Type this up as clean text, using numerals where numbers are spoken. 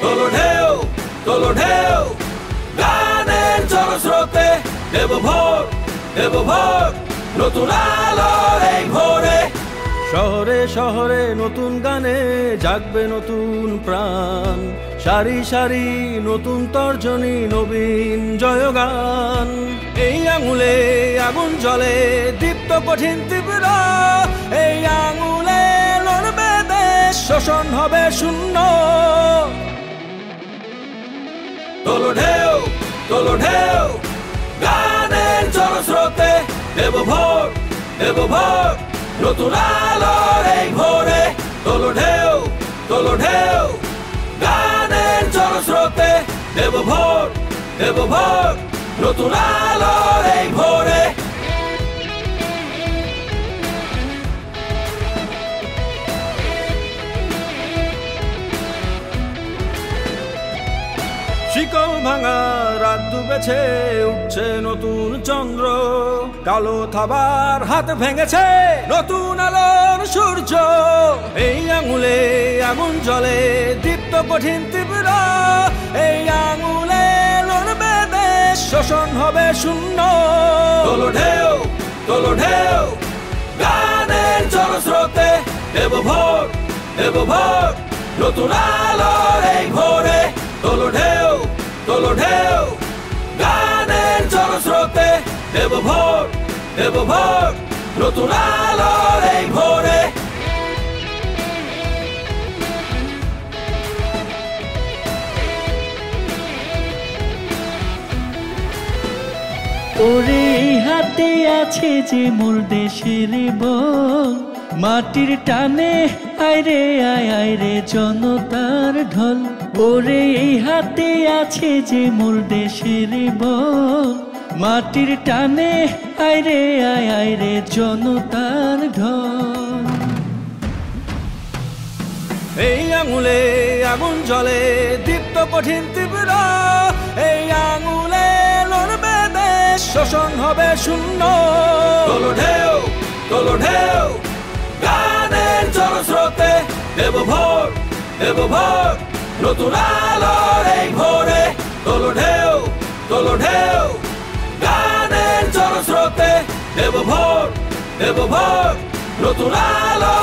তোলো ঢেউ তোলো ঢেউ গানের জলস্রোতে দেব ভোর নতুন আলোর এই ভোরে। শহরে শহরে নতুন গানে জাগবে নতুন প্রাণ, সারি সারি নতুন তর্জনী নবীন জয়গান। এই আঙুলে আগুন জ্বলে দীপ্ত কঠিন তীব্র, এই আঙুলে লড়বে দেশ, শোষণ হবে শূন্য। তোলো ঢেউ গানের জলস্রোতে দেব ভোর নতুন আলোর এই ভোরে। তোলো ঢেউ গানের জলস্রোতে দেব ভোর নতুন আলোর এই ভোরে। শিকল ভাঙা রাত ডুবেছে, উঠছে নতুন চন্দ্র, কালো থাবার হাত ভেঙেছে নতুন আলোর সূর্য। এই আঙুলে আগুন জ্বলে দীপ্ত কঠিন তীব্র, এই আঙুলে লড়বে দেশ, শোষণ হবে শূন্য। তোলো ঢেউ গানের জলস্রোতে দেব ভোর নতুন আলোর এই ভোরে। তোলো ঢেউ গানের জলস্রোতে দেব ভোর নতুন আলোর এই ভোরে। ওরে হাতে আছে যে মোর দেশের বল, মাটির টানে আইরে আইরে জনতার ঢল। ওরে এই হাতে আছে যে মোর দেশের বল, মাটির টানে আইরে আইরে জনতার ঢল। এই আঙুলে আগুন জ্বলে দীপ্ত কঠিন তীব্র, এই আঙুলে লড়বে দেশ, শোষণ হবে শূন্য। তোলো ঢেউ গানের জলস্রোতে দেব ভোর নতুন আলোর এই ভোরে। তোলো ঢেউ গানের জলস্রোতে দেব ভোর নতুন আলো।